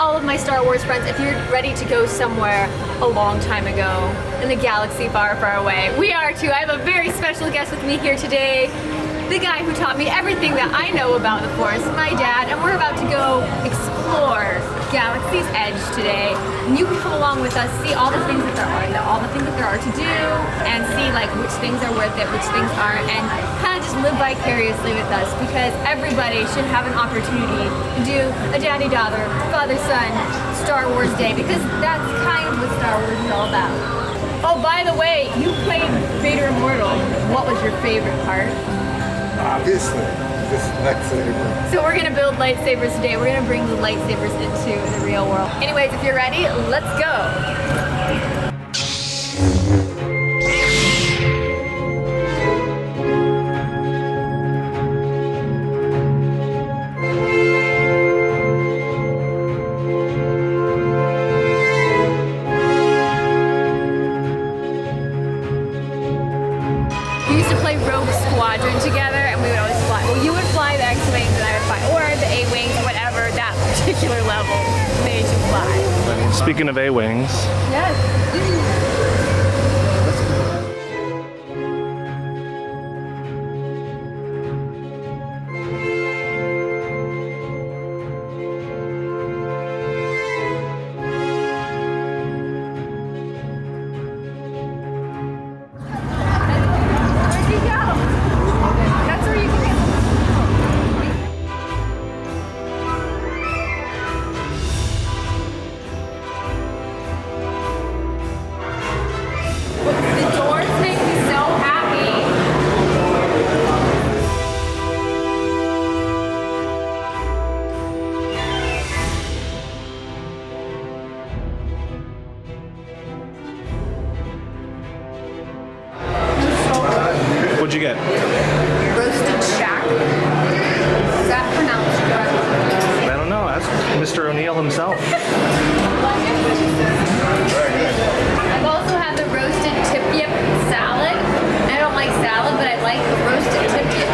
all of my Star Wars friends, if you're ready to go somewhere a long time ago in the galaxy far, far away, we are too. I have a very special guest with me here today. The guy who taught me everything that I know about the Force, my dad, and we're about to go explore Galaxy's Edge today. And you can come along with us, see all the things that there are to do, and see like which things are worth it, which things aren't, and kind of just live vicariously with us, because everybody should have an opportunity to do a daddy-daughter, father-son Star Wars day, because that's kind of what Star Wars is all about. Oh, by the way, you played Vader Immortal. What was your favorite part? Obviously, this lightsaber. So we're gonna build lightsabers today. We're gonna bring the lightsabers into the real world. Anyways, if you're ready, let's go. We used to play Rogue Squadron together, and we would always fly. Well, you would fly the X-Wings, and I would fly, or the A-Wings, whatever that particular level made you fly. Speaking of A-Wings. Yes. What'd you get? Roasted shack. Is that pronounced correctly? I don't know. Ask Mr. O'Neill himself. I've also had the roasted tip-yip salad. I don't like salad, but I like the roasted tip-yip.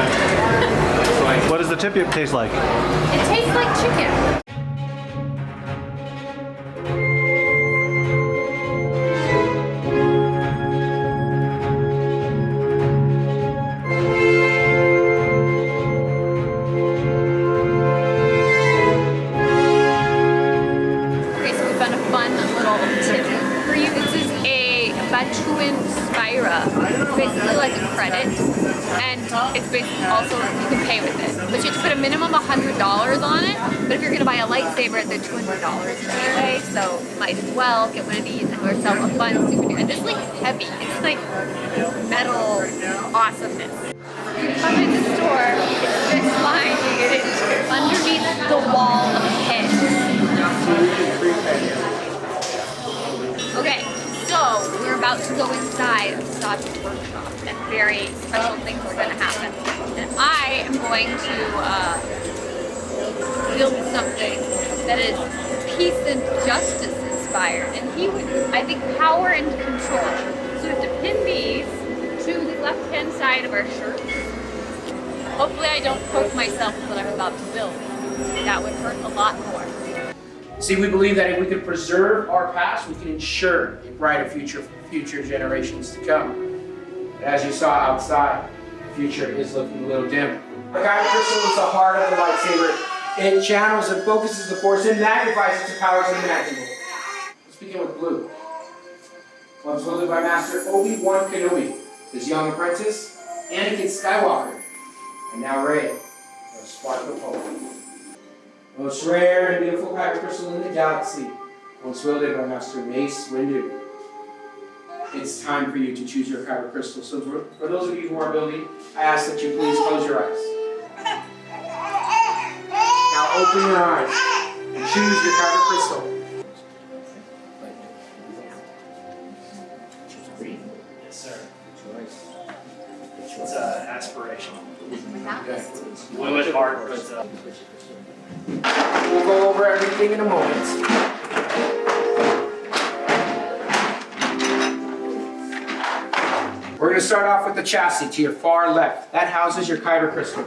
What does the tip-yip taste like? It tastes like chicken. Basically like a credit, and it's basically also, you can pay with it, but you have to put a minimum of $100 on it. But if you're going to buy a lightsaber, they're $200 anyway, so might as well get one of these and go yourself a fun souvenir. And this is like heavy, it's like metal awesomeness. You come in the store, it's this line, you get it underneath the wall of a pit. Okay. So, we're about to go inside of Savi's workshop, and very special things are going to happen. And I am going to build something that is peace and justice inspired. And he would, I think, power and control. So we have to pin these to the left-hand side of our shirt. Hopefully I don't poke myself with what I'm about to build. That would hurt a lot more. See, we believe that if we can preserve our past, we can ensure a brighter future for future generations to come. But as you saw outside, the future is looking a little dim. The Kyber crystal is the heart of the lightsaber. It channels and focuses the Force and magnifies its powers unimaginable. Let's begin with blue. Once wielded by Master Obi-Wan Kenobi, his young apprentice, Anakin Skywalker, and now Rey, a spark of hope. Most rare and beautiful kyber crystal in the galaxy, once wielded by Master Mace Windu. It's time for you to choose your kyber crystal. So for those of you who are building, I ask that you please close your eyes. Now open your eyes and choose your kyber crystal. Yes, sir. It's aspirational. A little bit hard, but we'll go over everything in a moment. We're going to start off with the chassis to your far left. That houses your kyber crystal.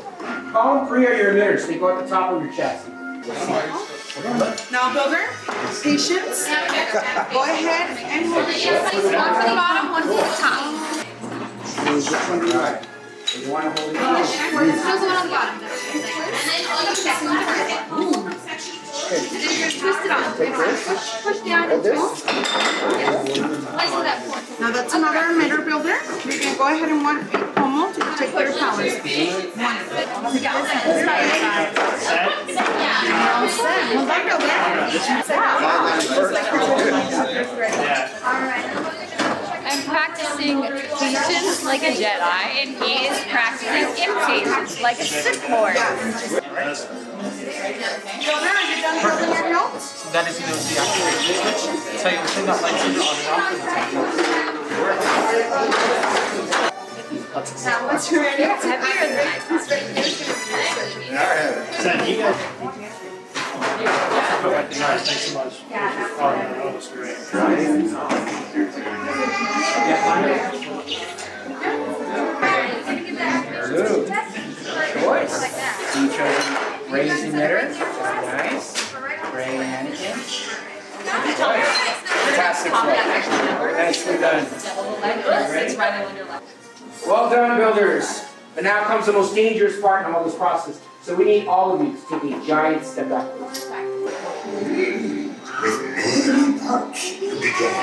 Column 3 are your emitters. They go at the top of your chassis. Now, builder, patience. Go ahead and hold it. One for the bottom, one for the top. Alright. You want to hold it? Just the one on the bottom. Twist it on. Push down and twist. Now that's another emitter builder. You're going to go ahead and want a pommel to protect their powers. I'm practicing patience like a Jedi, and he is practicing impatience like a Sith Lord. Builder, are you done building your notes? That is going to be activated switch. So you'll turn that lightsaber on and off. Now, once you're ready, It's heavier than I Seth, you guys. Nice, thanks so much. Oh, that was great. Good choice. You chose raised emitter. Nice. Gray mannequin. Good choice. Fantastic work. Nicely done. Well done, builders. But now comes the most dangerous part in all this process. So we need all of you to take a giant step backwards. With Millennium Falcon to begin.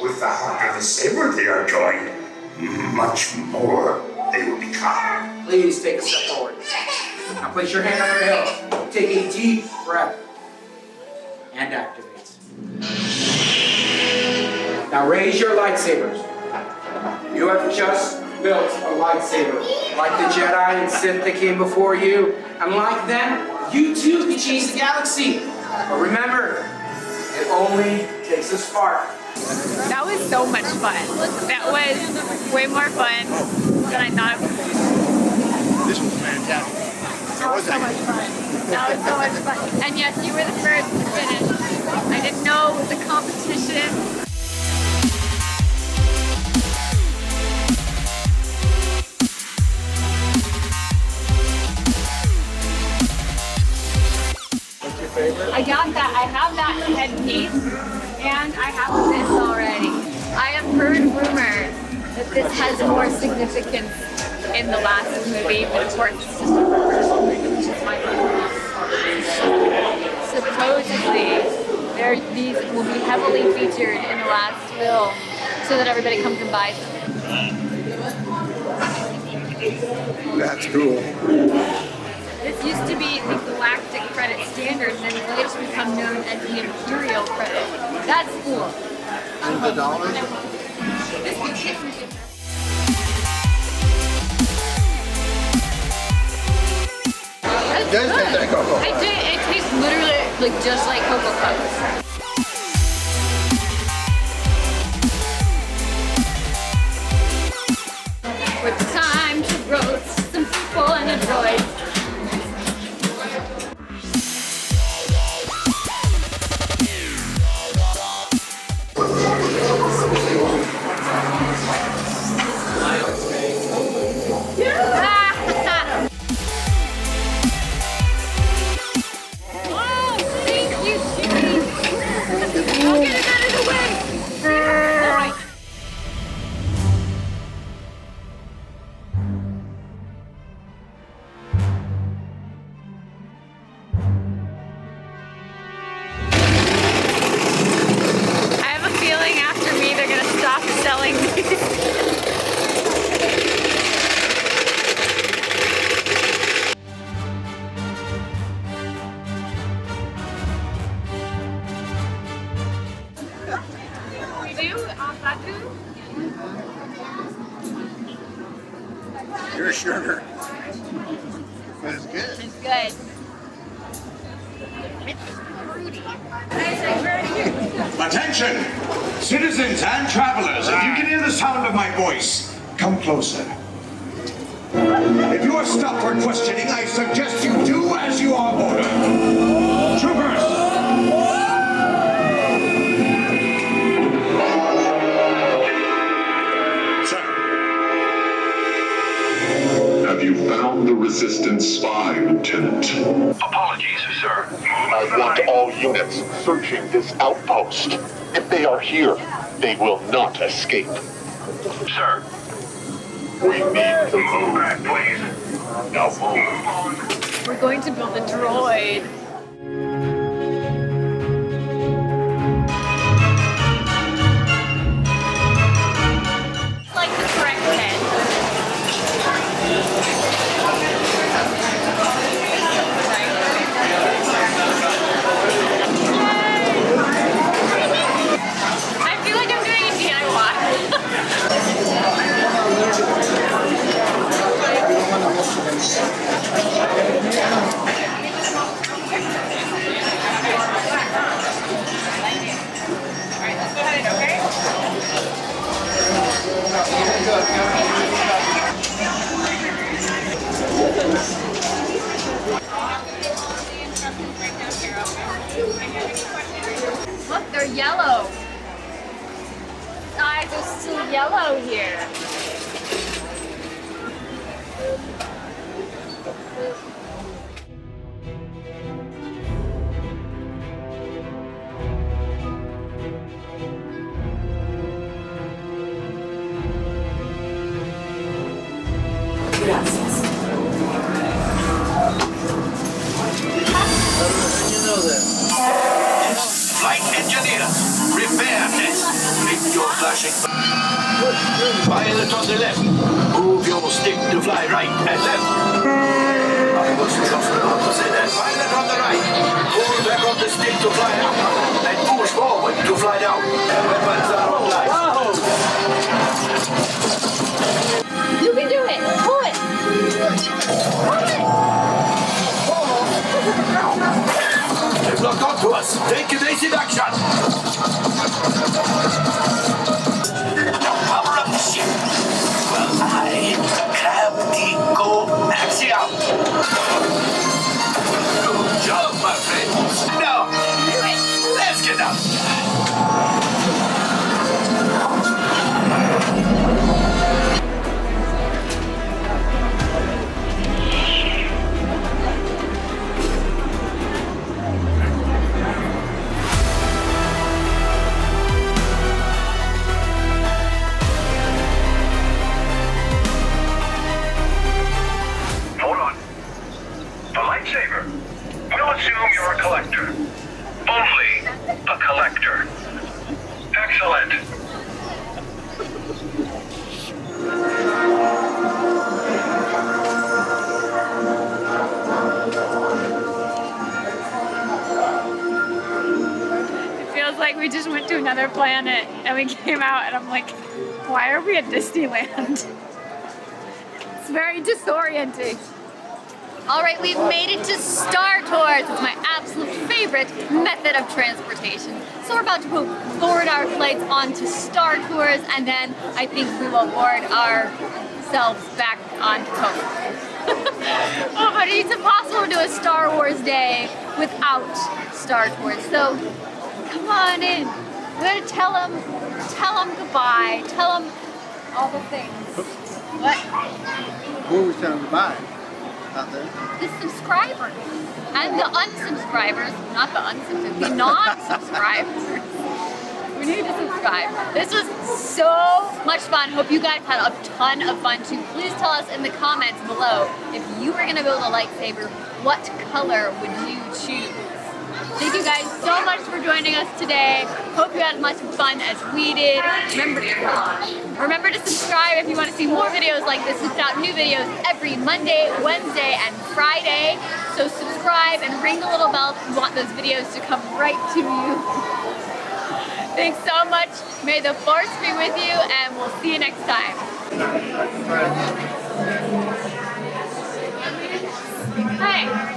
With the heart of the saber they are joined, much more they will become. Please take a step forward. Now place your hand on your hilt. Take a deep breath. And activate. Now raise your lightsabers. You have just built a lightsaber. Like the Jedi and Sith that came before you. And like them, you too can change the galaxy. But remember, it only takes a spark. That was so much fun. That was way more fun than I thought it would be. This was fantastic. That was so much fun. That was so much fun. And yes, you were the first to finish. I didn't know it was a competition. I got that. I have that headpiece, and I have this already. I have heard rumors that this has more significance in the last movie, but of course it's just a rumor, which is my fault. Supposedly, these will be heavily featured in the last film, so that everybody comes and buys them. That's cool. This used to be the galactic credit standard, and then it's later become known as the imperial credit. That's cool. And the dollars? That's Does taste like Cocoa Puffs. It tastes literally like just like Cocoa Puffs. It's time to roast some people and a droid. Batuu? You're a sugar. But it's good. It's good. Attention! Citizens and travelers, if you can hear the sound of my voice, come closer. If you are stopped for questioning, I suggest you do as you are ordered. Troopers! Sir. Have you found the Resistance spy, Lieutenant? Apologies, sir. I want all units searching this outpost. If they are here, they will not escape. Sir. We need to move. Back, please. Now move. We're going to build a droid. It's like the correct head. I feel like I'm doing a DIY. Look, they're yellow. Eyes are still yellow here. Flight engineers, repair test. Lift your flashing. Pilot on the left. Move your stick to fly right and left. I was just about to say that. Pilot on the right. Pull back on the stick to fly up. And push forward to fly down. Weapons are online. You can do it. Pull it. Pull it. They've locked onto us. Take evasive action. Now power up the ship. Well, I grab the go maxi out. Good job, my friends. Now, let's get out. Hold on. A lightsaber. We'll assume you're a collector. Only a collector. Excellent. It feels like we just went to another planet and we came out and I'm like, why are we at Disneyland? It's very disorienting. All right, we've made it to Star Tours. It's my absolute favorite method of transportation. So we're about to board our flights onto Star Tours, and then I think we will board ourselves back on Coke. Oh, but it's impossible to do a Star Wars day without Star Tours. So come on in. We're gonna tell them goodbye. Tell them all the things. What? Who was telling goodbye? Out there? The subscribers and the unsubscribers, not the unsubscribers, the non-subscribers. We need to subscribe. This was so much fun. Hope you guys had a ton of fun too. Please tell us in the comments below, if you were gonna build a lightsaber, what color would you choose? Thank you guys so much for joining us today. Hope you had as much fun as we did. Remember to subscribe if you want to see more videos like this. We put out new videos every Monday, Wednesday, and Friday. So subscribe and ring the little bell if you want those videos to come right to you. Thanks so much. May the Force be with you, and we'll see you next time. Hi.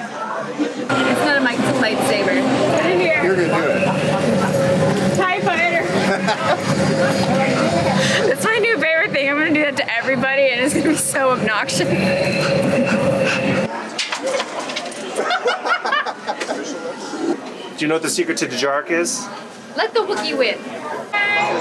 It's not a mic, it's a lightsaber. Get in here. You're gonna do it. TIE fighter. That's my new favorite thing. I'm gonna do that to everybody, and it's gonna be so obnoxious. Do you know what the secret to Dejarik is? Let the Wookiee win. Hey!